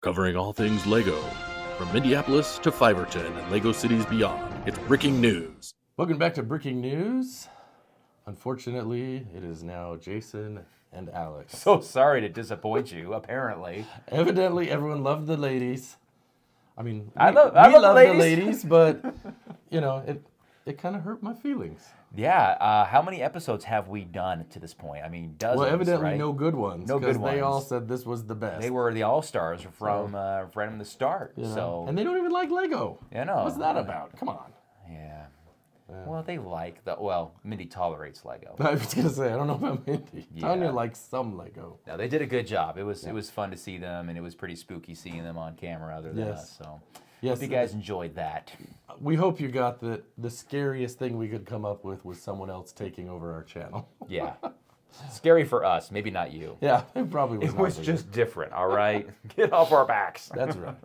Covering all things LEGO, from Minneapolis to Fiverton and LEGO cities beyond. It's Breaking News. Welcome back to Breaking News. Unfortunately, it is now Jason and Alex. So sorry to disappoint you, apparently. Evidently, everyone loved the ladies. I mean, I love the ladies. ladies, but, you know, it kind of hurt my feelings. Yeah, how many episodes have we done to this point? I mean, dozens, Well, evidently right? no good ones. No good ones. They all said this was the best. They were the all-stars from the start. You know? So, and they don't even like LEGO. you know. What's that about? Come on. Yeah. Well, they like Mindy tolerates LEGO. I was going to say, I don't know about Mindy. Yeah. Tanya likes some LEGO. No, they did a good job. It was fun to see them, and it was pretty spooky seeing them on camera other than us. So, yes, hope you guys enjoyed that. We hope you got that the scariest thing we could come up with was someone else taking over our channel. Yeah. Scary for us, maybe not you. Yeah, it probably was. It was just different, all right? Get off our backs. That's right.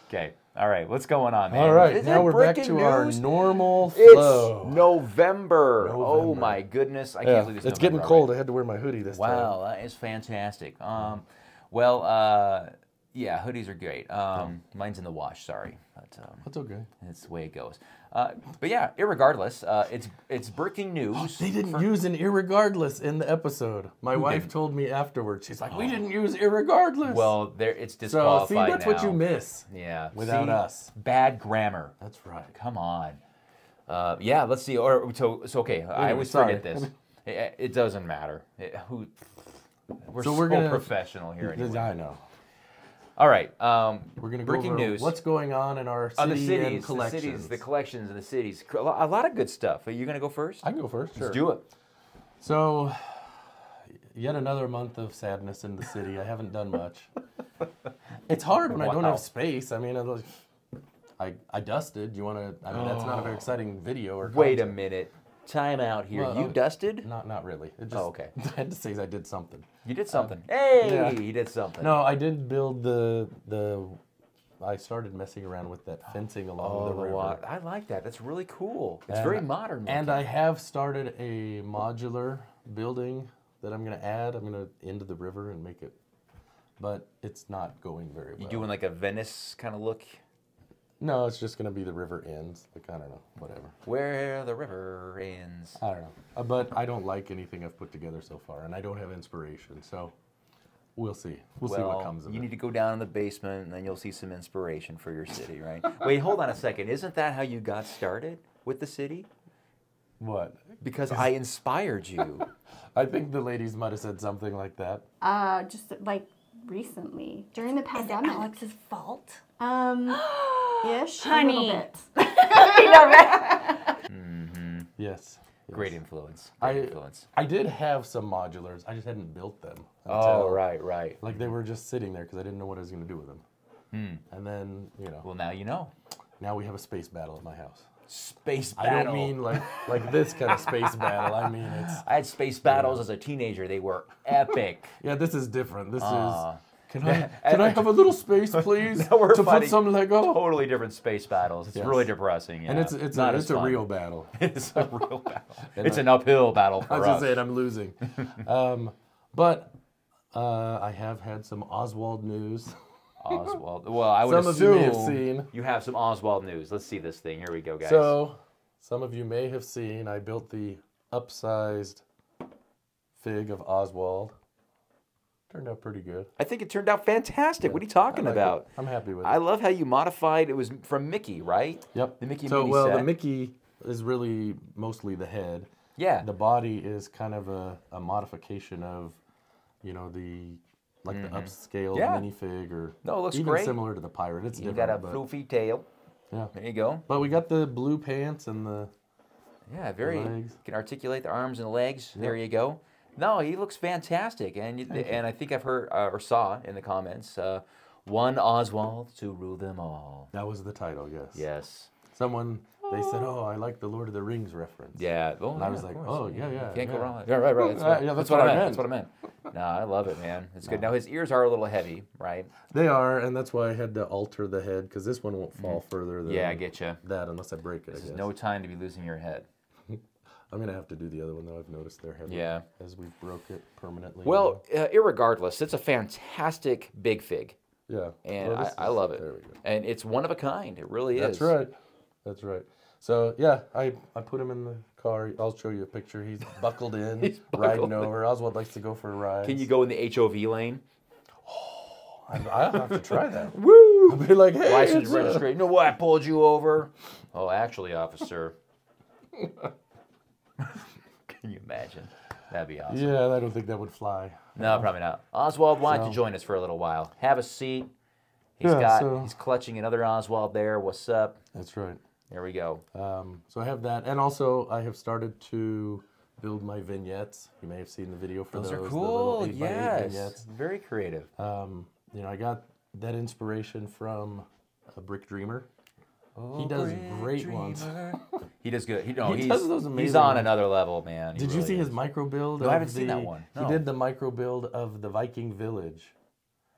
Okay, all right, what's going on, man? All right, Is now it we're back breaking to our news? normal It's flow. November. Oh my goodness, I can't believe it's It's November getting cold. already. I had to wear my hoodie this time. Wow, that is fantastic. Yeah, hoodies are great. Mine's in the wash, sorry. But, That's okay. it's the way it goes. But yeah, irregardless, it's breaking news. They didn't use an irregardless in the episode. My wife told me afterwards. She's like, we didn't use irregardless. Well, it's so disqualified see, that's now. what you miss. Yeah. Without See? us. Bad grammar. That's right. Come on. Yeah, let's see. So okay, I always forget this. It doesn't matter. We're so gonna professional here anyway. I know. All right. We're going to go breaking over news. what's going on in our city the cities, and collections. the cities, the collections, and the cities. A lot of good stuff. Are you going to go first? I can go first. Sure. Let's do it. So, yet another month of sadness in the city. I haven't done much. It's hard when I don't have space. I mean, I dusted. You want to? I mean, that's not a very exciting video or. Wait a content. minute. Time out here. Well, you dusted? Not really. It just, okay. I had to say I did something. You did something. Hey, yeah. you did something. No, I did build I started messing around with that fencing along the river. I like that. That's really cool. It's very modern. And I have started a modular building that I'm going to add. I'm going to into the river and make it, but it's not going very well. You doing like a Venice kind of look? No, it's just going to be the river ends. Like, I don't know, whatever. Where the river ends. I don't know. But I don't like anything I've put together so far, and I don't have inspiration, so we'll see. We'll see what comes of it. You need to go down in the basement, and then you'll see some inspiration for your city, right? Wait, hold on a second. Isn't that how you got started with the city? What? Because I inspired you. I think the ladies might have said something like that. Just like recently, during the pandemic. Is it Alex's fault? Ish, Honey. a little bit. You know, right? Yes. Great influence. I did have some modulars. I just hadn't built them. Oh, right. Like, they were just sitting there because I didn't know what I was going to do with them. And then, you know. Well, now you know. Now we have a space battle at my house. Space battle. I don't mean like this kind of space battle. I mean I had space battles as a teenager. They were epic. Yeah, this is different. This is. Can I have a little space, please, we're to put some Lego? Totally different space battles. It's really depressing. Yeah. And it's a real battle. It's a real battle. It's an uphill battle for us. I was just saying I'm losing. But I have had some Oswald news. Oswald. Well, I would assume assume you may have seen. You have some Oswald news. Let's see this thing. Here we go, guys. So, some of you may have seen I built the upsized fig of Oswald. Turned out pretty good. I think it turned out fantastic. Yeah. What are you talking about? I'm happy with it. I love how you modified. It was from Mickey, right? Yep. The Mickey so, mini well, set. the Mickey is really mostly the head. Yeah. The body is kind of a modification of, you know, the upscale minifig, or it looks even great. Similar to the pirate. It's you different. got a floofy tail. Yeah. There you go. But we got the blue pants and the very. legs. You can articulate the arms and the legs. Yep. There you go. No, he looks fantastic, and I think I've heard or saw in the comments, one Oswald to rule them all. That was the title, yes. Yes. Someone, they said, oh, I like the Lord of the Rings reference. Yeah. Oh, and I was like, oh, yeah. Can't go wrong. Yeah, right. That's what I meant. That's what I meant. No, I love it, man. It's good. Now, his ears are a little heavy, right? They are, and that's why I had to alter the head, because this one won't fall further than I get you. that unless I break it, I guess. There's no time to be losing your head. I'm going to have to do the other one, though. I've noticed they're heavy as we broke it permanently. Well, irregardless, it's a fantastic big fig. Yeah. And Well, I love it. There we go. And it's one of a kind. It really is. That's right. That's right. So yeah, I put him in the car. I'll show you a picture. He's buckled in, He's riding buckled in. over. Oswald likes to go for a ride. Can you go in the HOV lane? I'll have to try that. Woo! I'll be like, hey, License it's, registration. You know what? I pulled you over. Oh, actually, officer. Can you imagine? That'd be awesome. Yeah, I don't think that would fly. No, probably not. Oswald, why don't you join us for a little while? Have a seat. He's he's clutching another Oswald there. What's up? That's right. There we go. So I have that, and also I have started to build my vignettes. You may have seen the video for those. Those are the cool. little 8x8 Yes. vignettes. Very creative. You know, I got that inspiration from a Brick Dreamer. Oh, He does great ones. He does good. He's does those amazing he's on ones. another level, man. He Did you really see his is. micro build? No, I haven't seen that one. He No. did the micro build of the Viking village.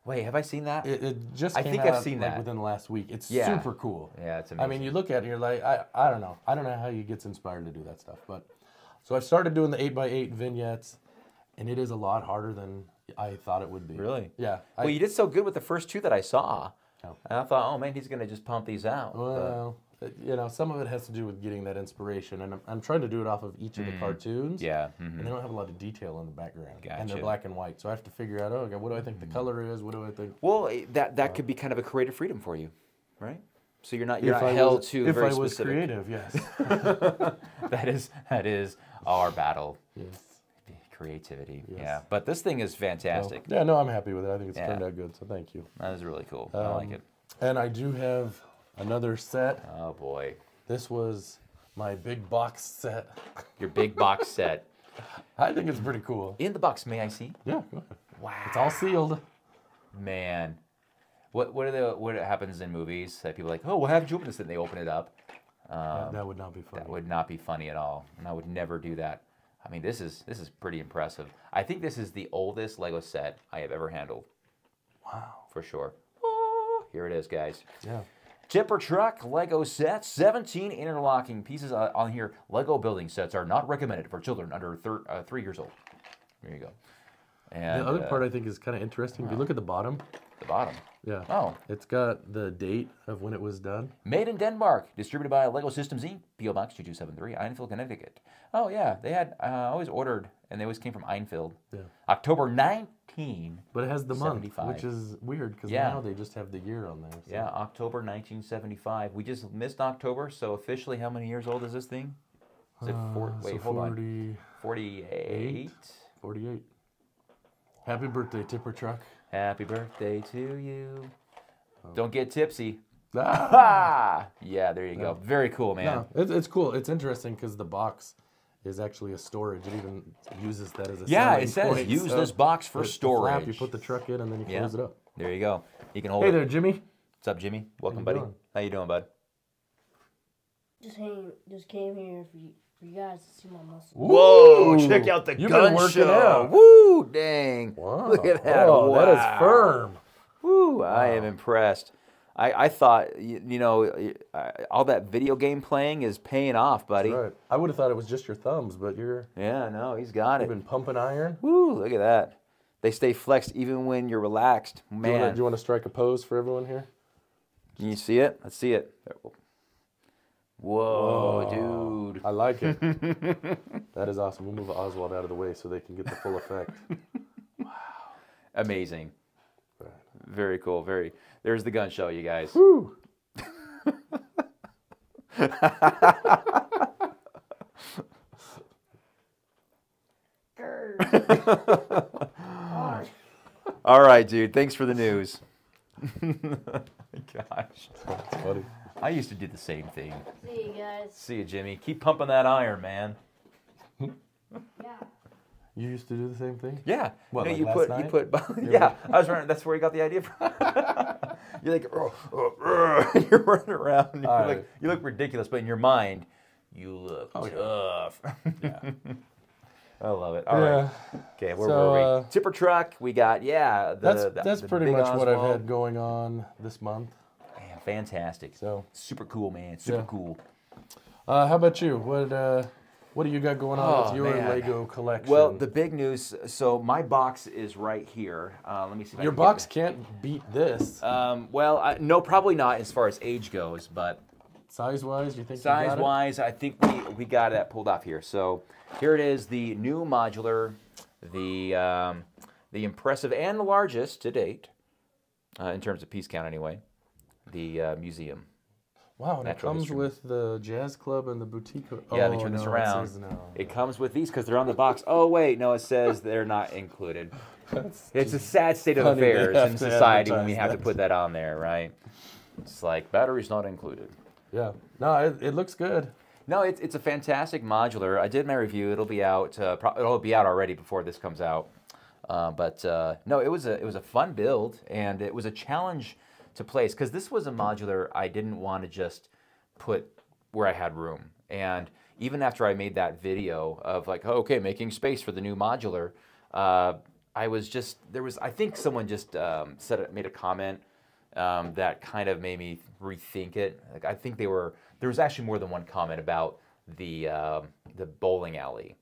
Wait, have I seen that? It just I came think out, I've seen like, that. within the last week. It's Yeah. super cool. Yeah, it's I amazing. mean, you look at it and you're like, I don't know. I don't know how he gets inspired to do that stuff. But so I've started doing the 8x8 vignettes, and it is a lot harder than I thought it would be. Really? Yeah. Well, you did so good with the first two that I saw. Oh. And I thought, oh man, he's gonna just pump these out. Well, you know, some of it has to do with getting that inspiration, and I'm trying to do it off of each of the cartoons. Yeah. And they don't have a lot of detail in the background, and Gotcha. they're black and white. So I have to figure out, okay, what do I think the color is? What do I think? Well, that could be kind of a creative freedom for you, right? So you're not If I held was- to if very I was specific. creative, yes. That is our battle. Yes. Creativity. Yes. Yeah. But this thing is fantastic. Yeah, no, I'm happy with it. I think it's Yeah. turned out good. So thank you. That is really cool. I like it. And I do have another set. Oh boy. This was my big box set. Your big box set. I think it's pretty cool. In the box, may I see? Yeah, go ahead. Wow. It's all sealed. Man. What happens in movies that people are like, oh, well, haven't you opened this? And they open it up. That would not be funny. That would not be funny at all. And I would never do that. I mean, this is pretty impressive. I think this is the oldest Lego set I have ever handled. Wow. For sure. Oh, here it is, guys. Yeah. Tipper truck Lego set, 17 interlocking pieces on here. Lego building sets are not recommended for children under 3 years old. There you go. And The other part I think is kind of interesting. If you look at the bottom, the bottom. yeah. Oh. It's got the date of when it was done. Made in Denmark, distributed by Lego Systems Inc., P.O. Box 2273, Einfield, Connecticut. Oh, yeah, they had always ordered, and they always came from Einfield. Yeah. October 19. But it has the month, 75. which is weird because Yeah. now they just have the year on there. So. Yeah, October 1975. We just missed October, so officially, how many years old is this thing? Is it wait, so hold 40, on. 48. 48. Happy birthday, Tipper Truck. Happy birthday to you. Don't get tipsy. Ah! Ah! Yeah, there you go. Very cool, man. No, it's cool. It's interesting because the box is actually a storage. It even uses that as a Yeah, selling it says point. use So this box for the flap, storage. you put the truck in and then you Yeah. close it up. There you go. You can hold Hey it. there, Jimmy. What's up, Jimmy? Welcome, you buddy. doing? How you doing, bud? Just came here for you guys to see my muscles. Whoa! Ooh, Check out the you've gun been working show. out. Woo! Dang! Wow. Look at that! Oh, that is Wow. firm. Woo! I am impressed. I thought you know all that video game playing is paying off, buddy. Right. I would have thought it was just your thumbs, but you've Yeah, no, he's got it. been pumping iron. Woo! Look at that. They stay flexed even when you're relaxed. Man, Do you want to strike a pose for everyone here? can you see it? Let's see it. Whoa, dude. I like it. That is awesome. We'll move Oswald out of the way so they can get the full effect. Amazing. Right. Very cool. There's the gun show, you guys. Woo! All right, dude. Thanks for the news. Gosh. That's funny. I used to do the same thing. See you guys. See you, Jimmy. Keep pumping that iron, man. Yeah. You used to do the same thing? Yeah. What, you know, like you last put night? yeah. I was running. That's where you got the idea from. You're like, you're running around. And All you're right. like, you look ridiculous, but in your mind, you look Oh, yeah. tough. Yeah. I love it. All right. Okay, where So, were we? Tipper truck. We got That's the pretty big much what I've Oswald. had going on this month. Man, fantastic. So, Super cool, man. Super Yeah. cool. how about you? What What do you got going on with your man. Lego collection? Well, the big news. So my box is right here. Let me see. If I your can box get can't beat this. well, no, probably not as far as age goes, but Size-wise, you think you got it? size-wise, I think we got that pulled off here. So here it is, the new modular, the impressive and the largest to date, in terms of piece count anyway, the museum. Wow, and it Natural comes history. with the jazz club and the boutique. Yeah, oh, let me turn this no, around. It says no. It comes with these because they're on the box. Oh wait, no, it says they're not included. It's a sad state of funny they affairs have in to society when we advertise have to that. put that on there, right? It's like batteries not included. Yeah. No, it looks good. No, it's a fantastic modular. I did my review. It'll be out. It'll be out already before this comes out. No, it was a fun build, and it was a challenge to place because this was a modular I didn't want to just put where I had room. And even after I made that video of like, oh, okay, making space for the new modular, I think someone just made a comment that kind of made me rethink it. Like I think there was actually more than one comment about the bowling alley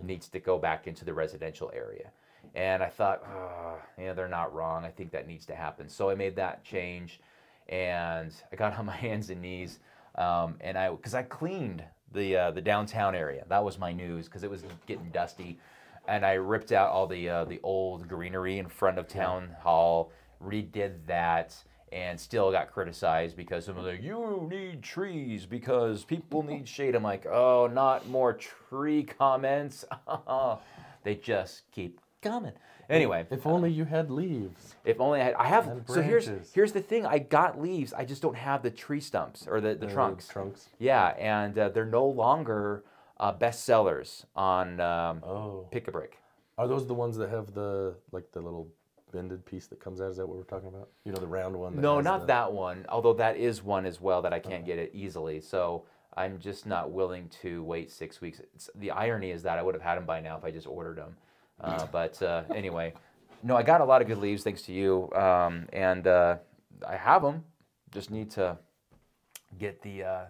needs to go back into the residential area. And I thought, they're not wrong. I think that needs to happen. So I made that change, and I got on my hands and knees, because I cleaned the downtown area. That was my news because it was getting dusty, and I ripped out all the old greenery in front of town hall, redid that, and still got criticized because someone was like, you need trees because people need shade. I'm like, oh, not more tree comments. They just keep coming. Anyway. If only you had leaves. If only I have. And So branches. here's the thing. I got leaves. I just don't have the tree stumps or the trunks. Trunks. Yeah, and they're no longer bestsellers on Pick a Brick. Are those the ones that have the little bended piece that comes out? Is that what we're talking about? You know, the round one? No, not that one. Although that is one as well that I can't get it easily. So I'm just not willing to wait 6 weeks. The irony is that I would have had them by now if I just ordered them. Anyway, no, I got a lot of good leaves thanks to you, and I have them. Just need to get the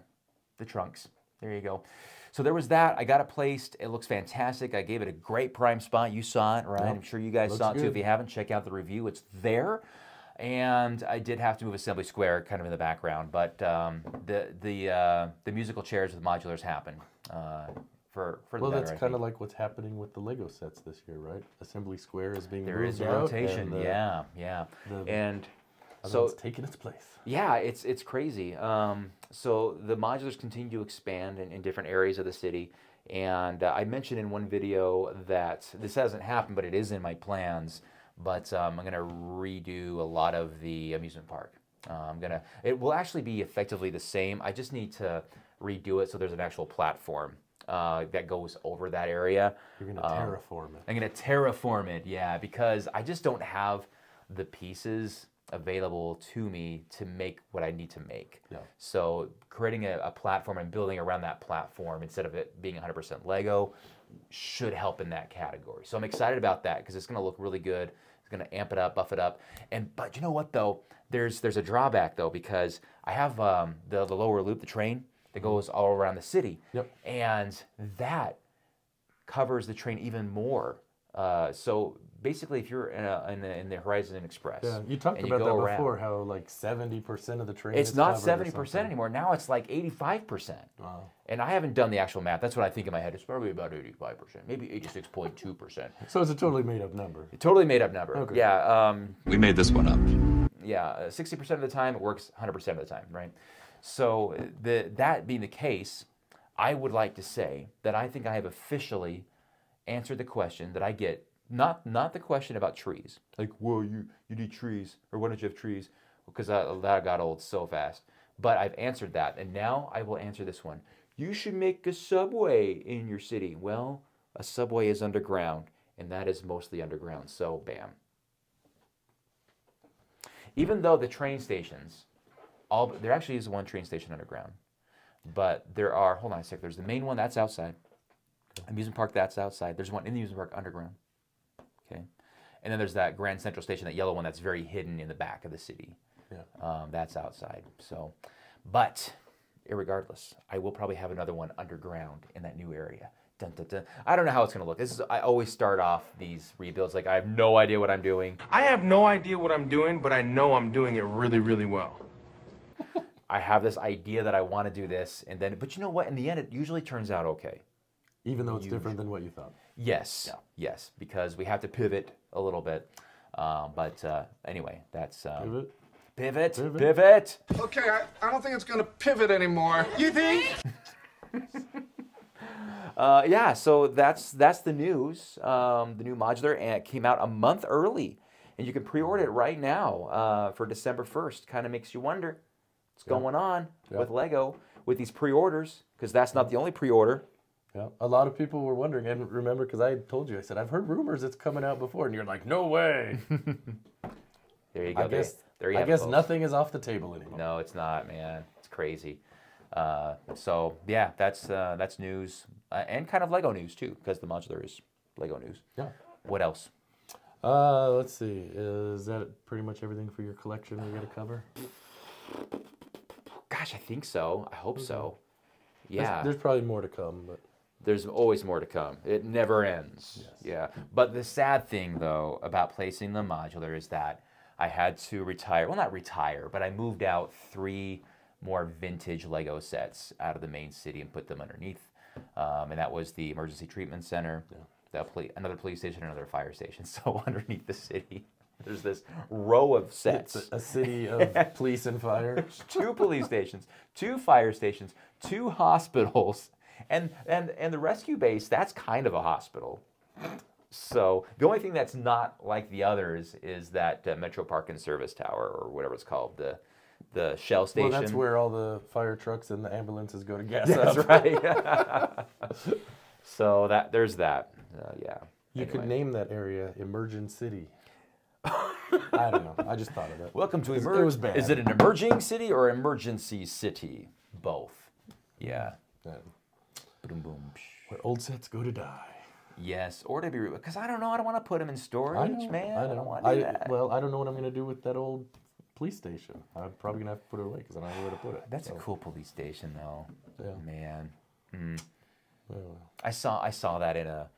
trunks. There you go. So there was that. I got it placed. It looks fantastic. I gave it a great prime spot. You saw it, right? Yep. I'm sure you guys saw it too. If you haven't, check out the review. It's there. And I did have to move Assembly Square kind of in the background, but the musical chairs with modulars happened. Well, that's kind of like what's happening with the Lego sets this year, right? Assembly Square is being moved out. There is a rotation, yeah. And so it's taking its place. Yeah, it's crazy. So the modulars continue to expand in different areas of the city. And I mentioned in one video that this hasn't happened, but it is in my plans. But I'm going to redo a lot of the amusement park. It will actually be effectively the same. I just need to redo it so there's an actual platform that goes over that area. You're going to terraform it. I'm going to terraform it, yeah, because I just don't have the pieces available to me to make what I need to make. Yeah. So creating a platform and building around that platform instead of it being 100% Lego should help in that category. So I'm excited about that because it's going to look really good. It's going to amp it up, buff it up. But you know what though? There's a drawback though because I have the lower loop, the train that goes all around the city. Yep. And that covers the train even more. So basically, if you're in the Horizon Express, you talked about that before. How like 70% of the train. It's not 70% anymore. Now it's like 85%. Wow. And I haven't done the actual math. That's what I think in my head. It's probably about 85%, maybe 86.2%. So it's a totally made up number. A totally made up number. Okay. Yeah. We made this one up. Yeah. 60% of the time it works. 100% of the time, right? So that being the case, I would like to say that I think I have officially answered the question that I get. Not the question about trees. Like, whoa, you need trees, or why don't you have trees? Because that got old so fast. But I've answered that, and now I will answer this one. You should make a subway in your city. Well, a subway is underground, and that is mostly underground, so bam. Even though the train stations, there actually is one train station underground, but there are, hold on a sec, there's the main one, that's outside. Amusement park, that's outside. There's one in the amusement park underground. Okay, and then there's that Grand Central Station, that yellow one that's very hidden in the back of the city. Yeah, that's outside. So, but irregardless, I will probably have another one underground in that new area Dun, dun, dun. I don't know how it's gonna look. I always start off these rebuilds like I have no idea what I'm doing. I have no idea what I'm doing, but I know I'm doing it really, really well. I have this idea that I want to do this, and then, but you know what? In the end, it usually turns out okay. Even though it's different than what you thought. Yes, yes, because we have to pivot a little bit. Anyway, that's pivot. Okay, I don't think it's gonna pivot anymore. You think? Yeah, so that's the news. The new modular, and it came out a month early, and you can pre-order it right now for December 1st. Kind of makes you wonder what's going on with Lego with these pre-orders, because that's not the only pre-order. Yeah, a lot of people were wondering, and remember, because I told you, I said, I've heard rumors it's coming out before, and you're like, no way. There you go. I guess, there you have it, folks. nothing is off the table anymore. No, it's not, man. It's crazy. So yeah, that's news, and kind of Lego news too, because the modular is Lego news. Yeah. What else? Let's see. Is that pretty much everything for your collection we got to cover? Gosh, I think so. I hope so. Yeah. There's probably more to come, but there's always more to come. It never ends. Yes. Yeah. But the sad thing, though, about placing the modular is that I had to retire. Well, not retire, but I moved out 3 more vintage Lego sets out of the main city and put them underneath. And that was the emergency treatment center, another police station, another fire station. So underneath the city, there's this row of sets. It's a city of police and fire. 2 police stations, 2 fire stations, 2 hospitals, and the rescue base. That's kind of a hospital. So the only thing that's not like the others is that Metro Park and Service Tower, or whatever it's called, the Shell station. Well, that's where all the fire trucks and the ambulances go to gas up. That's right. So there's that. Yeah. You could name that area Emergent City. I don't know. I just thought of it. Welcome to It was bad. Is it an emerging city or emergency city? Both. Yeah. Boom, boom. Where old sets go to die. Yes, or to be, because I don't know. I don't want to put them in storage, man. I don't want to do that. Well, I don't know what I'm going to do with that old police station. I'm probably going to have to put it away because I don't know where to put it. That's a cool police station, though. Yeah. Man. Well, I saw that in a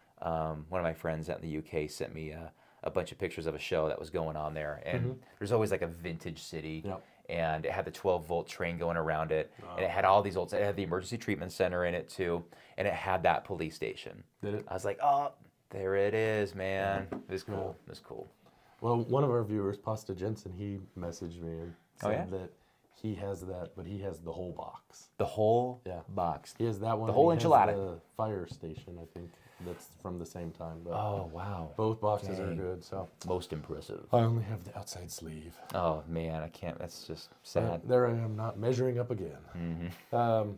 one of my friends out in the UK sent me a bunch of pictures of a show that was going on there, and there's always like a vintage city, and it had the 12-volt train going around it, and it had all these old. It had the emergency treatment center in it too, and it had that police station. Did it? I was like, oh, there it is, man. It was cool. It was cool. Well, one of our viewers, Pasta Jensen, he messaged me and said that he has that, but he has the whole box. The whole box. He has that one. The whole enchilada. Has the fire station, I think, that's from the same time. But oh, wow. Both boxes are good. So most impressive. I only have the outside sleeve. Oh, man, I can't. That's just sad. There I am, not measuring up again. All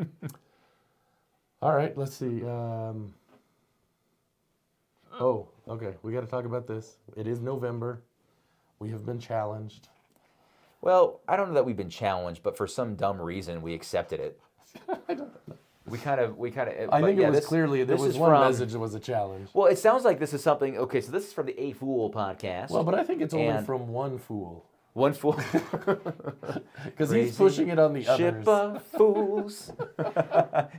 right, let's see. Oh, okay. We got to talk about this. It is November. We have been challenged. Well, I don't know that we've been challenged, but for some dumb reason, we accepted it. I don't know. We kind of. I think it was clearly there was one message that was a challenge. Well, it sounds like this is something. Okay, so this is from the A Fool podcast. Well, but I think it's only from one fool. One fool. Because he's pushing it on the others. Ship of fools.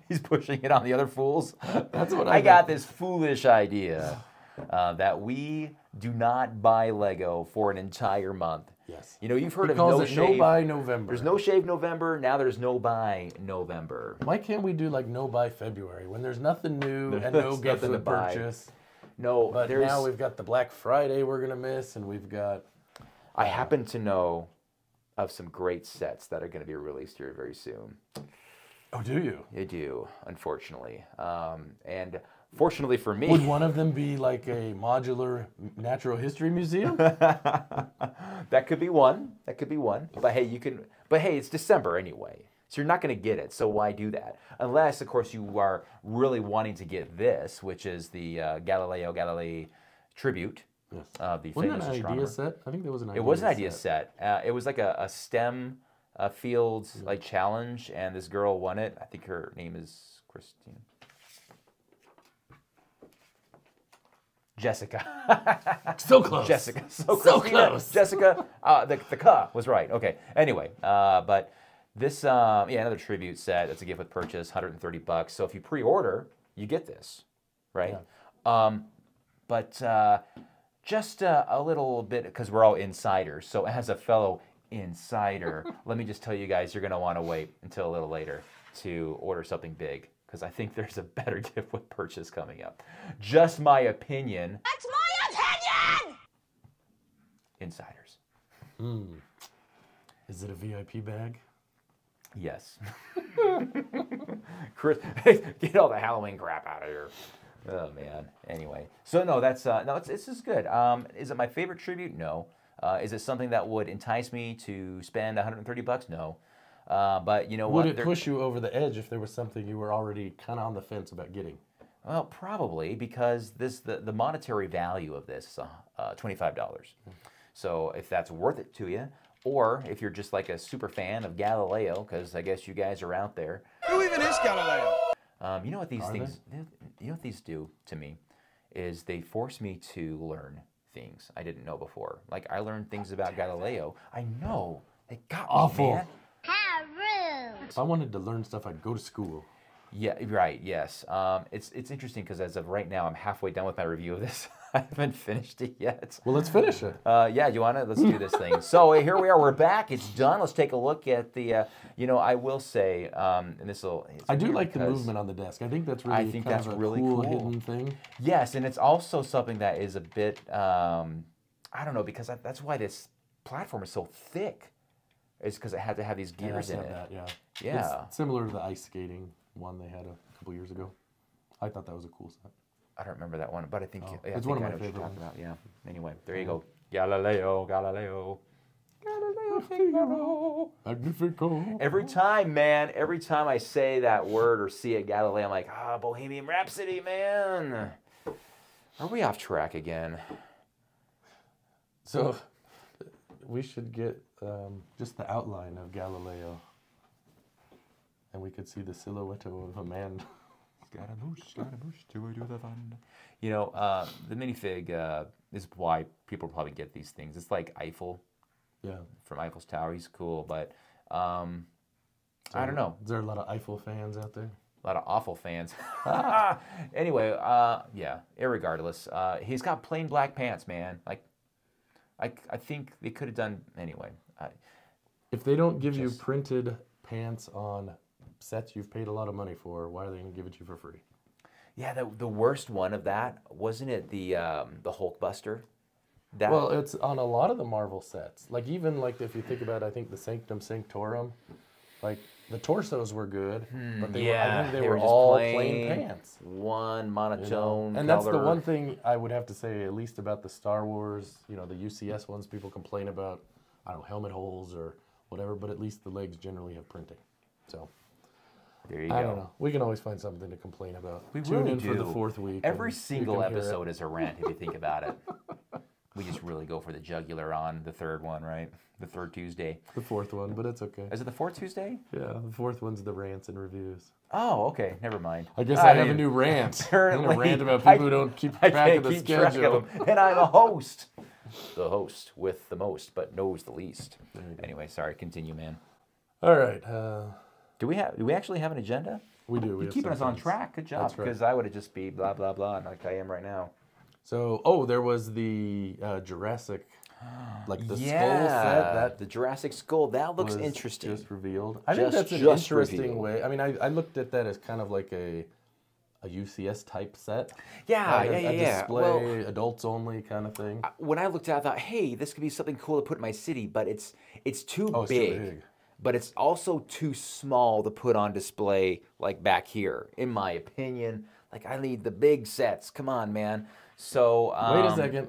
He's pushing it on the other fools. That's what I got this foolish idea that we do not buy Lego for an entire month. Yes. You know, you've heard of no shave. No buy November. There's no shave November. Now there's no buy November. Why can't we do like no buy February when there's nothing new and no get to purchase? No, but now we've got the Black Friday we're gonna miss, and we've got. I happen to know of some great sets that are going to be released here very soon. Oh, do you? I do, unfortunately. And fortunately for me... Would one of them be like a modular natural history museum? That could be one. That could be one. But hey, you can... But hey, it's December anyway. So you're not going to get it. So why do that? Unless, of course, you are really wanting to get this, which is the Galileo Galilei tribute. Yes. The Wasn't famous that an astronomer. idea set? I think there was an idea set. It was an idea set. It was like a STEM fields like challenge, and this girl won it. I think her name is Christine. Jessica. So close. Jessica. So close. Jessica. The K was right. Okay. Anyway, but this another tribute set. That's a gift with purchase, $130. So if you pre-order, you get this. right? Yeah. But just a little bit, because we're all insiders. So as a fellow insider, let me just tell you guys, you're going to want to wait until a little later to order something big, because I think there's a better gift with purchase coming up. Just my opinion. That's my opinion! Insiders. Is it a VIP bag? Yes. Chris, get all the Halloween crap out of here. Oh man. Anyway, so no, that's no, this is good. Is it my favorite tribute? No. Is it something that would entice me to spend $130? No. But you know what? Would it push you over the edge if there was something you were already kind of on the fence about getting? Well, probably, because the monetary value of this is $25. So if that's worth it to you, or if you're just like a super fan of Galileo, because I guess you guys are out there. Who even is Galileo? You know what these Are things? You know what these do to me, is they force me to learn things I didn't know before. Like I learned things about Galileo. I know they got me, Awful. man. How rude. If I wanted to learn stuff, I'd go to school. Yeah, right. Yes. It's interesting because as of right now, I'm halfway done with my review of this. I haven't finished it yet. Well, let's finish it. Yeah, you want to? Let's do this thing. So here we are. We're back. It's done. Let's take a look at the. You know, I will say, and this will. I do like the movement on the desk. I think that's really I think kind that's of a really cool cool. hidden thing. Yes, and it's also something that is a bit. I don't know, because that's why this platform is so thick. It's because it had to have these Yeah, gears in said it. that, yeah. Yeah. It's similar to the ice skating one they had a couple years ago. I thought that was a cool set. I don't remember that one, but I think Oh, yeah, it's I one think of I my know what you're favorite talking ones. about. Yeah. Anyway, there you go. Galileo, Galileo. Magnifico. Every time, man, every time I say that word or see it, Galileo, I'm like, Bohemian Rhapsody, man. Are we off track again? So we should get just the outline of Galileo. And we could see the silhouette of a man. Scaramouche, do I do the fun? You know, the minifig is why people probably get these things. It's like Eiffel. Yeah. From Eiffel's Tower. He's cool, but I don't know. Is there a lot of Eiffel fans out there? A lot of awful fans. Anyway, yeah, irregardless. He's got plain black pants, man. Like, I think they could have done, anyway. If they don't give you printed pants on sets you've paid a lot of money for, why are they going to give it to you for free? Yeah, the worst one of that, wasn't it the Hulkbuster? That, Well, it's on a lot of the Marvel sets. Like even like if you think about, I think the Sanctum Sanctorum, like the torsos were good, but they were, I think they were just all plain pants. One monotone And that's the color. one thing I would have to say, at least about the Star Wars, you know, the UCS ones, people complain about, I don't know, helmet holes or whatever, but at least the legs generally have printing. So There you go. I don't know. We can always find something to complain about. We Tune really in do. for the fourth week. Every and you single can hear it. episode is a rant if you think about it. We just really go for the jugular on the third one, right? The third Tuesday. The fourth one, but it's okay. Is it the fourth Tuesday? Yeah, the fourth one's the rants and reviews. Oh, okay. Never mind. I guess I have a mean, new rant. Apparently, I'm gonna rant about people who don't keep I track can't of the keep track schedule. of them, and I'm a host. The host with the most, but knows the least. Anyway, sorry. Continue, man. All right. Do we actually have an agenda? We do. You're have keeping some us on things. track. Good job. That's right. Because I would have just be blah blah blah like I am right now. So, there was the Jurassic, like the skull Yeah, set that the Jurassic skull. That looks was interesting. just revealed. I think that's an Just interesting revealed. way. I mean, I looked at that as kind of like a UCS type set. Yeah, Like a yeah. display, Well, adults only kind of thing. when I looked at it, I thought, hey, this could be something cool to put in my city, but it's too It's too big. big. But it's also too small to put on display like back here, in my opinion. Like I need the big sets. Come on, man. So Wait a second.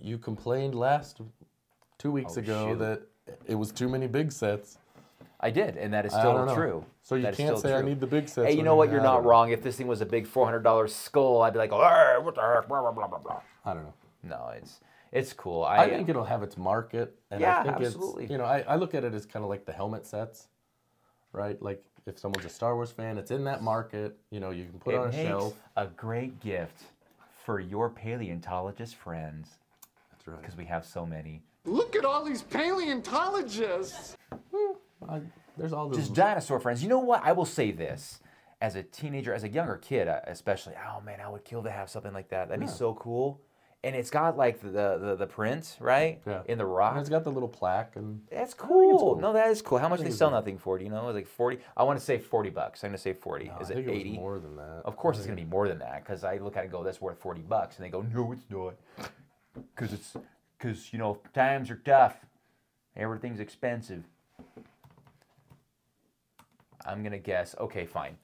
You complained 2 weeks ago shoot. that it was too many big sets. I did, and that is I don't still know. true. So you That is can't still say I true. need the big sets. Hey, you when know what? You're I not don't know. wrong. If this thing was a big $400 skull, I'd be like, "Arr, what the heck, blah, blah, blah, blah, blah, blah." I don't know. No, it's cool. I think it'll have its market, and Yeah, I think absolutely. it's, I look at it as kind of like the helmet sets, right? Like if someone's a Star Wars fan, it's in that market. You know, you can put it on a makes shelf. a great gift for your paleontologist friends, That's right. because we have so many. Look at all these paleontologists. There's all this. Just dinosaur friends. You know what? I will say this. as a teenager, as a younger kid, especially, oh man, I would kill to have something like that. That'd be so cool. And it's got like the print, right? Yeah. In the rock. And it's got the little plaque and. That's cool. cool. No, that is cool. How much do they sell that thing for? Do you know? It's like 40. I want to say $40. I'm gonna say 40. No, Is I it think 80? It was more than that. Of course, it's gonna be more than that because I look at it and go, "That's worth $40," and they go, "No, it's not," because you know times are tough. Everything's expensive. I'm gonna guess. Okay, fine.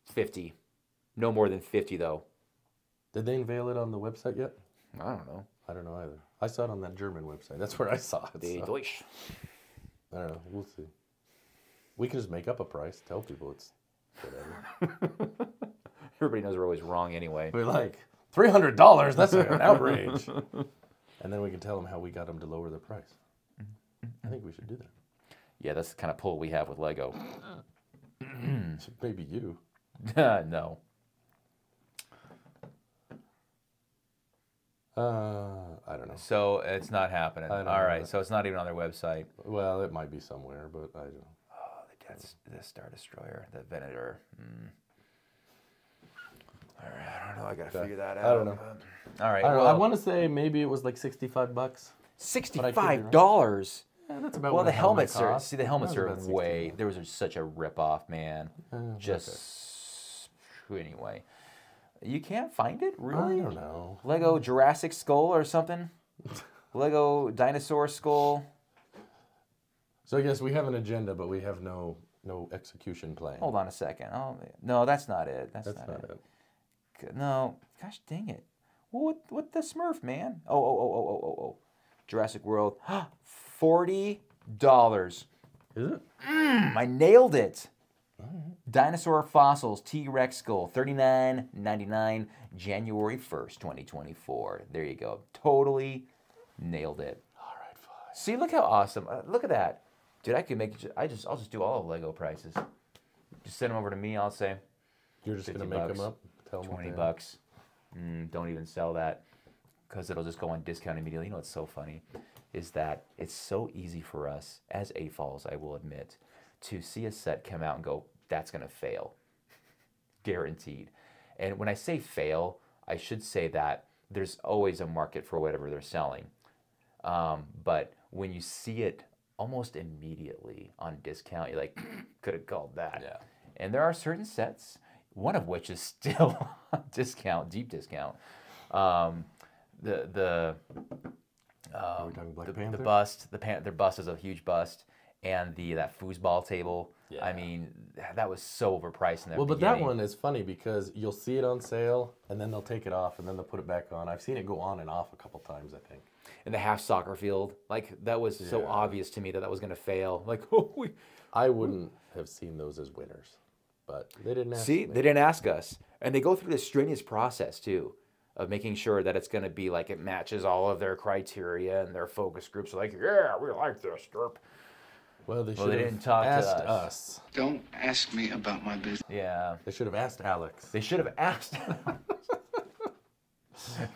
50. No more than 50 though. Did they unveil it on the website yet? I don't know. I don't know either. I saw it on that German website. That's where I saw it. The so. Deutsch. I don't know. We'll see. We can just make up a price. Tell people it's whatever. Everybody knows we're always wrong anyway. We're like, $300? That's an outrage. And then we can tell them how we got them to lower their price. I think we should do that. Yeah, that's the kind of pull we have with Lego. Maybe you. No. I don't know. So it's not happening. I don't All know right, that. so it's not even on their website. Well, it might be somewhere, but I don't. Oh, the Star Destroyer, the Venator. All right, I don't know. I gotta figure that out. I don't know. All right. I don't know. Well, I want to say maybe it was like $65. $65. Yeah, that's about Well, what the a helmet helmets are. costs. See, the helmets That are was about way. $60. There was such a rip-off, man. Just Anyway, you can't find it, really? I don't know. Lego Jurassic Skull or something. Lego Dinosaur Skull. So I guess we have an agenda, but we have no execution plan. Hold on a second. Oh, no, that's not it. That's That's not it. No, gosh dang it. Well, what the Smurf, man? Oh. Jurassic World. $40. Is it? I nailed it. Dinosaur fossils, T-Rex skull, $39.99, January 1st, 2024. There you go. Totally nailed it. All right, fine. See, look how awesome. Look at that. Dude, I could make I'll just do all of Lego prices. Just send them over to me. I'll say You're just gonna 50 make bucks, them up. Tell them what they are. $20. Don't even sell that because it'll just go on discount immediately. You know what's so funny is that it's so easy for us as AFOLs, I will admit, to see a set come out and go, that's gonna fail, guaranteed. And when I say fail, I should say that there's always a market for whatever they're selling. But when you see it almost immediately on discount, you're like, could have called that. Yeah. And there are certain sets, one of which is still on discount, deep discount. Are we talking Black Panther? The bust, their bust is a huge bust, and that foosball table. Yeah. I mean, that was so overpriced in the Well, but that beginning. one is funny because you'll see it on sale and then they'll take it off and then they'll put it back on. I've seen it go on and off a couple times, I think. In the half soccer field, like that was so Yeah. obvious to me that was going to fail. Like, I wouldn't have seen those as winners, but they didn't ask see, me. they didn't ask us, and they go through this strenuous process too, of making sure that it's going to be like it matches all of their criteria and their focus groups are like, yeah, we like this, derp. Well, they Well, should they have didn't talk to asked us. us. Don't ask me about my business. Yeah, They should have asked Alex. they should have asked.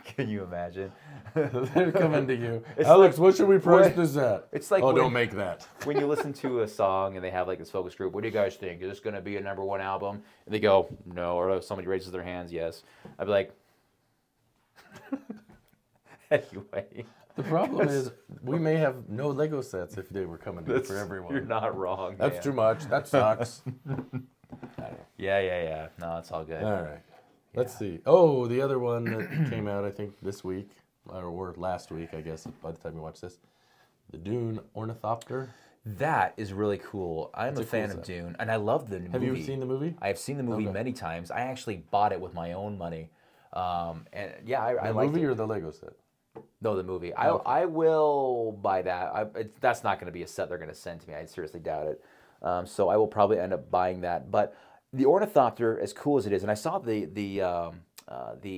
Can you imagine? They're coming to you. It's Alex, like- what should we price what- this at? It's like oh, when- don't make that. When you listen to a song and they have like this focus group, what do you guys think? Is this going to be a #1 album? And they go, no. Or if somebody raises their hands, yes. I'd be like, anyway. The problem is we may have no Lego sets if they were coming in for everyone. You're not wrong. That's man. too much. That sucks. Yeah. No, it's all good. All right. Let's see. Oh, the other one that came out, I think, this week, or last week, I guess, by the time you watch this. The Dune Ornithopter. That is really cool. I'm It's a a fan cool of set. Dune, and I love the movie. Have you seen the movie? I have seen the movie Okay. many times. I actually bought it with my own money. And yeah, I The liked movie it. or the Lego set? No, the movie. Okay. I will buy that. That's not going to be a set they're going to send to me. I seriously doubt it. So I will probably end up buying that. But the Ornithopter, as cool as it is, and I saw the what do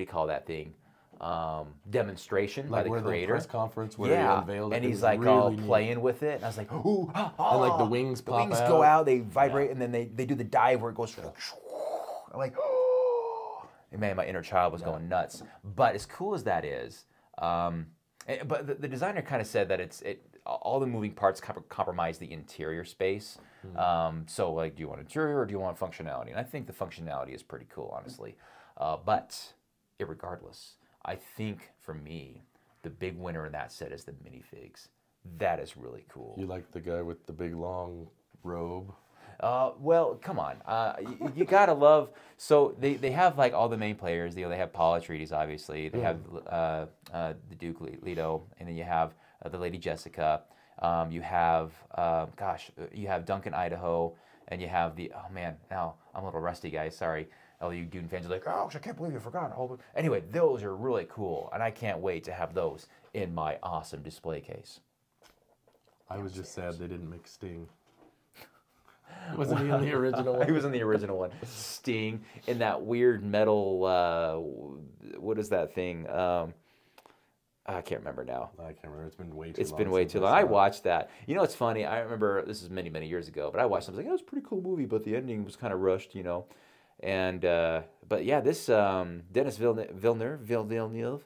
you call that thing? Demonstration by Like the where creator. the press conference where he Yeah, unveiled it. and It he's was like all really neat. playing with it, and I was like, ooh, And like the wings the pop wings out. go out, they vibrate, and then they do the dive where it goes. I'm like, and man, my inner child was going nuts. But as cool as that is, but the designer kind of said that all the moving parts compromise the interior space. So like, do you want interior or do you want functionality? And I think the functionality is pretty cool, honestly. But irregardless, I think for me, the big winner in that set is the minifigs. That is really cool. You like the guy with the big long robe? Well, come on. You gotta love. So they have like all the main players. They have Paul Atreides, obviously. They have the Duke Leto, and then you have the Lady Jessica. You have you have Duncan Idaho, and you have the now I'm a little rusty, guys. Sorry. All you Dune fans are like, oh, I can't believe you forgot. Anyway, those are really cool, and I can't wait to have those in my awesome display case. I was just sad they didn't make Sting. Wasn't he in the original one? He was in the original one. Sting in that weird metal. What is that thing? I can't remember now. I can't remember. It's been way too long. It's been way too long. I watched that. You know, it's funny. I remember this is many, many years ago, but I watched it. I was like, it was a pretty cool movie, but the ending was kind of rushed, you know. And but yeah, this Denis Villeneuve.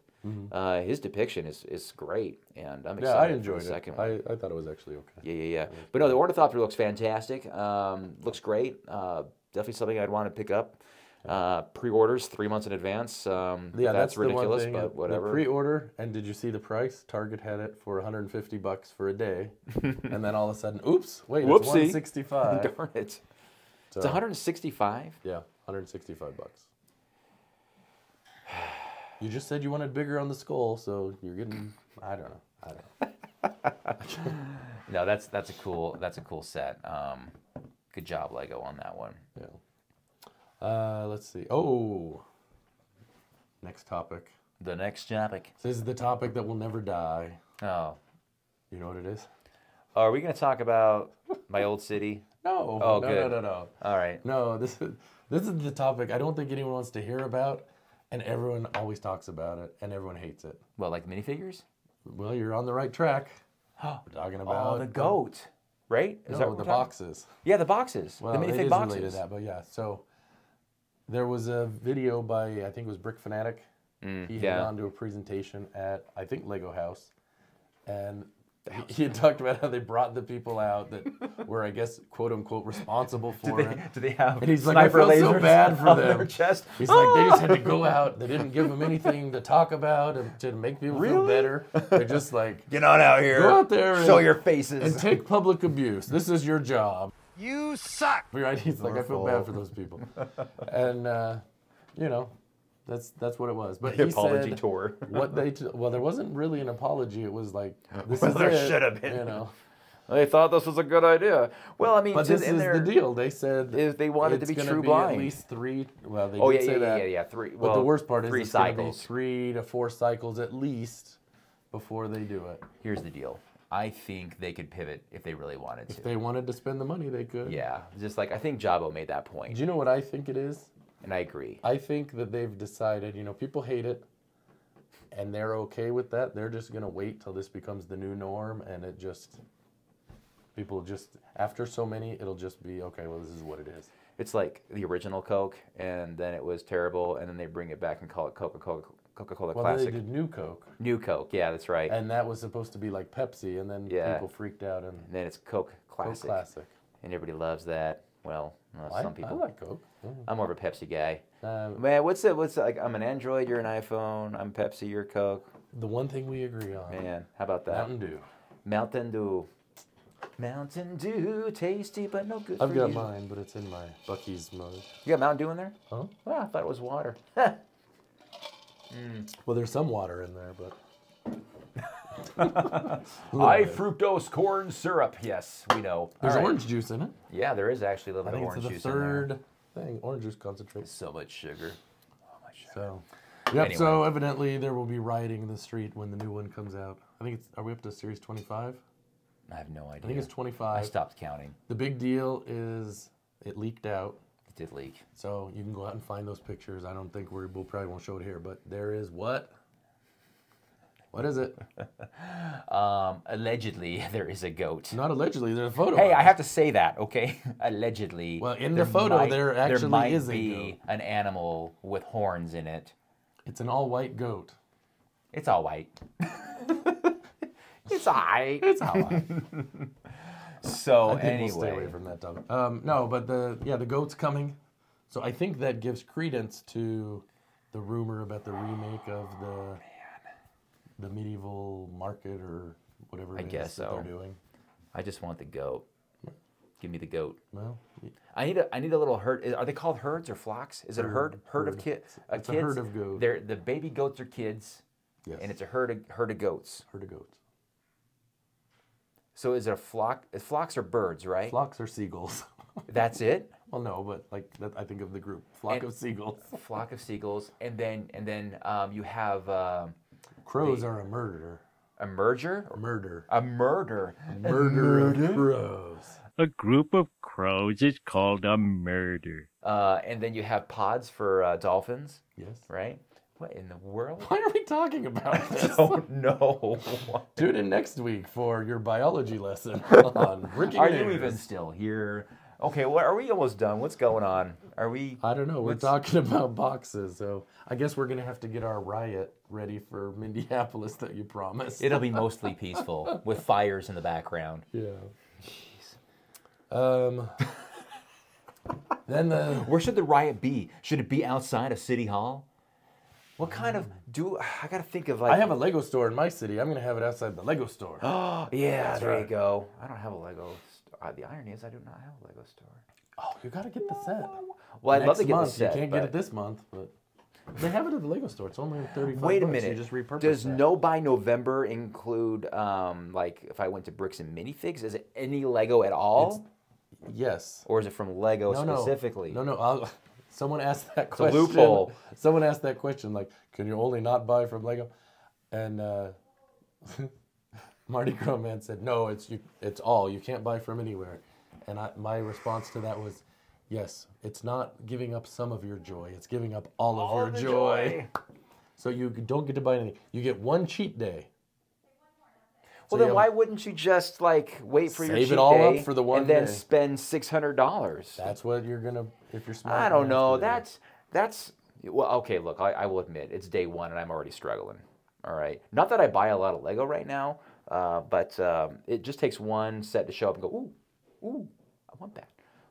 His depiction is great, and I'm excited. Yeah, I enjoyed for the second it. one. I thought it was actually okay. Yeah. But no, the Ornithopter looks fantastic. Looks great. Definitely something I'd want to pick up. Pre-orders 3 months in advance. Yeah, that's ridiculous, the one thing, but whatever. The pre-order, and did you see the price? Target had it for $150 for a day, and then all of a sudden, oops, wait, Whoopsie. it's $165. Darn it. So, It's 165. Yeah, $165. You just said you wanted bigger on the skull, so you're getting. I don't know. No, that's a cool set. Good job, Lego, on that one. Yeah. Let's see. Oh, next topic. The next topic. This is the topic that will never die. Oh. You know what it is? Are we going to talk about my old city? No. Oh, no, good. No. All right. No, this is the topic I don't think anyone wants to hear about, and everyone always talks about it, and everyone hates it. Well, like minifigures? Well, you're on the right track. We're talking about the goat, right? Is the boxes. Yeah, the boxes. Well, the minifig it is boxes. related to that, but yeah. So there was a video by, I think it was Brick Fanatic. He had gone to a presentation at, I think, Lego House, and he had talked about how they brought the people out that were, I guess, quote unquote, responsible for it. Do they have? And he's like, I felt so bad for them. Their chest? He's like, they just had to go out. They didn't give them anything to talk about and to make people feel better. They're just like, Get on out here. go out there and show your faces and take public abuse. This is your job. You suck. Right? He's like, I feel bad for those people. And you know, that's what it was. But The he apology said tour. what they well, there wasn't really an apology. It was like, this is there it, should have been. You know. They thought this was a good idea. Well, I mean, But this is the deal. They said is they wanted to be it's true gonna blind. At least 3. Well, they Oh did yeah, say that. yeah. 3. But Well, the worst part is 3 it's going to be cycles. 3 to 4 cycles at least before they do it. Here's the deal. I think they could pivot if they really wanted to. If they wanted to spend the money, they could. Yeah, just like I think Jabbo made that point, Do you know what I think it is? and I agree. I think that they've decided, people hate it, and they're okay with that. They're just going to wait till this becomes the new norm, and people just, after so many, it'll just be, okay, well, this is what it is. It's like the original Coke, and then it was terrible, and then they bring it back and call it Coca-Cola Well, Classic. they did New Coke, New Coke, yeah, that's right. and that was supposed to be like Pepsi, and then Yeah. people freaked out, and And then it's Coke Coke Classic, Classic. and everybody loves that. Well, some people. I like Coke. I'm more of a Pepsi guy. Um, Man, what's like? I'm an Android, you're an iPhone. I'm Pepsi, you're Coke. The one thing we agree on, Man, how about that? Mountain Dew. Mountain Dew. Mountain Dew, tasty but no good I've for got you. mine, but it's in my Buc-ee's mug. You got Mountain Dew in there? Huh? Oh, I thought it was water. Well, there's some water in there, but High fructose corn syrup. Yes, we know. there's All right. orange juice in it. Yeah, there is actually a little I bit of think orange it's the juice in there. third thing, orange juice concentrate. So much sugar. Oh, my sugar. So, yep. Anyway. So evidently there will be rioting in the street when the new one comes out. I think it's. Are we up to series 25? I have no idea. I think it's I 25. stopped counting. The big deal is it leaked out, It did leak. so you can go out and find those pictures. I don't think we'll probably won't show it here, but there is what? What is it? Allegedly, there is a goat. Not allegedly. There's a photo. Hey, of I it. have to say that, okay? Allegedly. Well, in the photo, there actually might is a be goat. an animal with horns in it. It's an all-white goat. It's all white. It's alright. It's all right. So I think anyway, we'll stay away from that topic. No, but the goat's coming. So I think that gives credence to the rumor about the remake of the medieval market or whatever it is that they're doing. I just want the goat. Give me the goat. Well, I need a little herd. Are they called herds or flocks? Is it a herd? Herd of kids. It's a herd of goats. The baby goats are kids, yes. and it's a herd of goats. Herd of goats. So is it a flock? Flocks are birds, right? Flocks are seagulls. That's it. Well, no, but like that, I think of the group flock of seagulls. Flock of seagulls, and then you have Crows are a murder. a merger. Murder. A murder. Murder of crows. A group of crows is called a murder. And then you have pods for dolphins, Yes. right? What in the world? Why are we talking about this? Don't know. Tune in next week for your biology lesson on Breaking Are News. you even still here? Okay, well, are we almost done? What's going on? Are we? I don't know. We're talking about boxes, so I guess we're gonna have to get our riot ready for Minneapolis that you promised. It'll be mostly peaceful with fires in the background. Yeah. Jeez. Then the Where should the riot be? Should it be outside of City Hall? What kind of I gotta think of like. I have a Lego store in my city. I'm gonna have it outside the Lego store. Oh yeah, That's there right. you go. I don't have a Lego. The irony is, I do not have a Lego store. Oh, you gotta get the set. Well, I'd love to Next get month. the set. You can't get but- it this month, but they have it at the Lego store. It's only $35. Wait a bucks. minute. You just repurpose Does that. no by November include like if I went to Bricks and Minifigs? Is it any Lego at all, Yes. or is it from Lego No, specifically? No. Someone asked that a question. loophole. Someone asked that question, like, can you only not buy from Lego? And Marty Crowman said, no, it's all. You can't buy from anywhere. And my response to that was, yes, it's not giving up some of your joy. It's giving up all of your the joy. So you don't get to buy anything. You get one cheat day. Well, So then you why have- wouldn't you just like wait for your Save it cheat all day up for the one and then day. spend $600? That's what you're going to, if you're smart. I you're don't gonna know. have to do. That's well, okay. Look, I will admit it's day one and I'm already struggling. All right, not that I buy a lot of Lego right now, but it just takes one set to show up and go, ooh, I want that,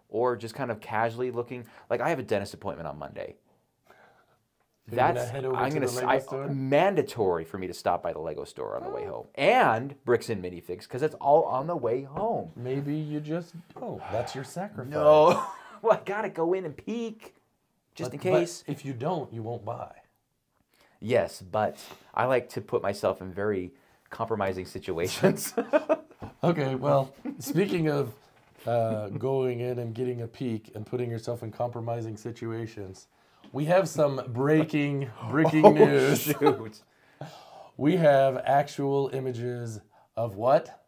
or just kind of casually looking. Like I have a dentist appointment on Monday. You're gonna head over to the Lego store? Mandatory for me to stop by the Lego store on the way home and Bricks and Minifigs because it's all on the way home. Maybe you just don't. That's your sacrifice. No, well I gotta go in and peek just in case. But if you don't, you won't buy. Yes, but I like to put myself in very compromising situations. Okay, well, speaking of going in and getting a peek and putting yourself in compromising situations, we have some breaking news. Shoot. We have actual images of what?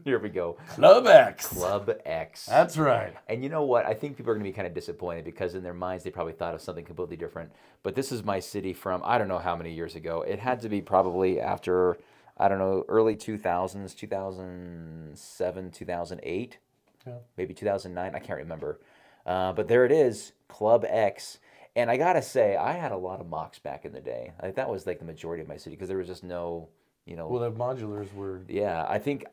Here we go. Club X. Club X. That's right. And you know what? I think people are going to be kind of disappointed because in their minds they probably thought of something completely different. But this is my city from I don't know how many years ago. It had to be probably after, I don't know, early 2000s, 2007, 2008, maybe 2009. I can't remember. But there it is, Club X. And I got to say, I had a lot of mocks back in the day. Like, that was like the majority of my city because there was just no, you know. Well, the modulars were. Yeah, I think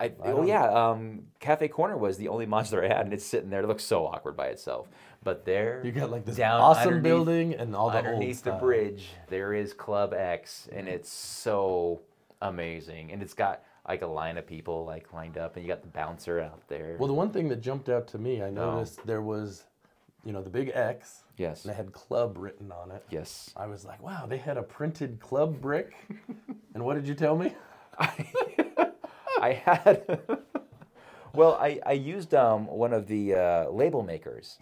Cafe Corner was the only modular I had, and it's sitting there. It looks so awkward by itself. But there, You got like this down awesome underneath- building and all the old underneath the style. bridge, there is Club X, and it's so amazing. And it's got like a line of people like lined up, and you got the bouncer out there. Well, the one thing that jumped out to me, I noticed there was, the big X. Yes. And it had club written on it. Yes. I was like, wow, they had a printed club brick. And what did you tell me? I had. Well, I used one of the label makers,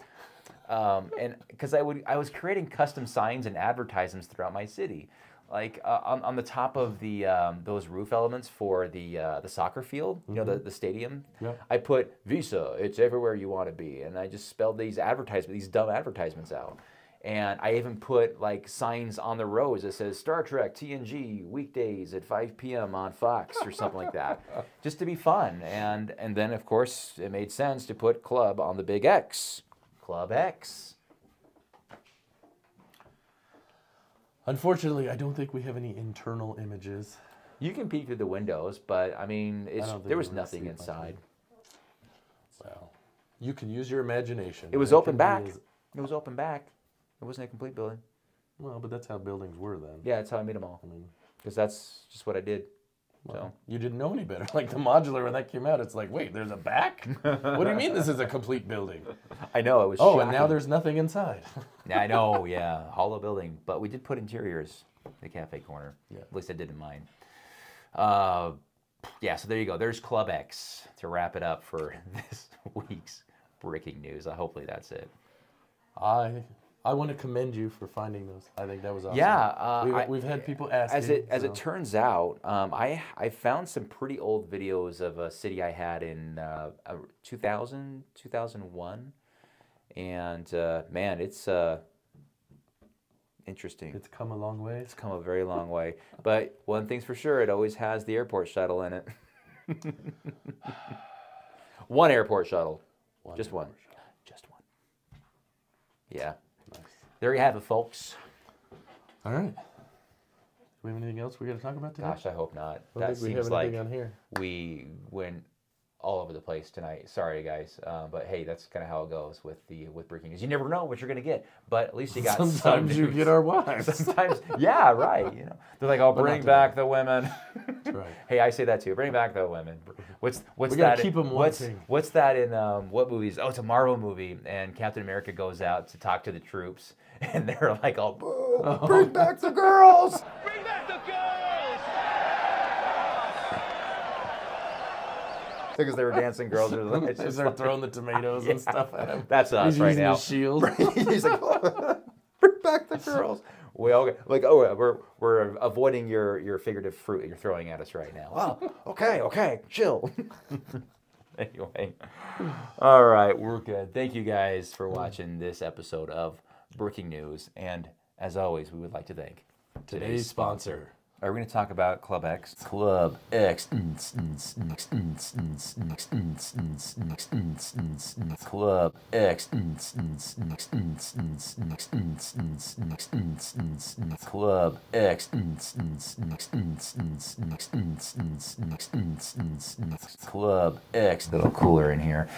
and because I was creating custom signs and advertisements throughout my city, like on the top of the those roof elements for the soccer field, the stadium. Yeah. I put Visa. It's everywhere you want to be, and I just spelled these dumb advertisements out. And I even put like signs on the roads that says Star Trek TNG weekdays at 5 p.m. on Fox or something like that, just to be fun. And then of course it made sense to put Club on the big X, Club X. Unfortunately, I don't think we have any internal images. You can peek through the windows, but I mean, don't think there was we're gonna nothing see much inside. Well, you can use your imagination. It was That open can be back. as- It was open back. It wasn't a complete building. Well, but that's how buildings were then. Yeah, that's how I made them all. I mean, Because that's just what I did. well, you didn't know any better. Like the modular, when that came out, it's like, wait, there's a back? What do you mean this is a complete building? I know, it was Oh, shocking. and now there's nothing inside. I know, yeah, hollow building. But we did put interiors in the cafe corner. Yeah. At least I did in mine. Yeah, so there you go. There's Club X to wrap it up for this week's breaking news. Hopefully that's it. I want to commend you for finding those. I think that was awesome. Yeah, we've had people ask. As it turns out, I found some pretty old videos of a city I had in 2000, 2001, and man, it's interesting. It's come a long way. It's come a very long way. But one thing's for sure, it always has the airport shuttle in it. One airport shuttle. Just one. Just one. Yeah. Nice. There you have it, folks. All right. Do we have anything else we got to talk about today? Gosh, I hope not. I don't That think we seems have like anything on here. we went all over the place tonight. Sorry, guys, but hey, that's kind of how it goes with breaking news. You never know what you're gonna get, but at least you got. Sometimes you get our wives. Sometimes, yeah, right. You know, they're like, "Oh, But bring not back today. the women." That's right. Hey, I say that too. Bring back the women. What's We that? gotta keep 'em what's wanting. what's that in what movies? Oh, it's a Marvel movie, and Captain America goes out to talk to the troops, and they're like, "Oh, boo, bring back the girls." Bring back the girls! Because they were dancing girls. It's As just they're like- throwing the tomatoes and stuff at him. That's us He's right using now. his shield. He's like, bring back the girls. We all like, oh, we're avoiding your figurative fruit that you're throwing at us right now. Oh, okay, chill. Anyway, all right, we're good. Thank you guys for watching this episode of Breaking News, and as always, we would like to thank Today's sponsor. Are we going to talk about Club X? Club X. Club X. Club X. Club X. A little cooler in here.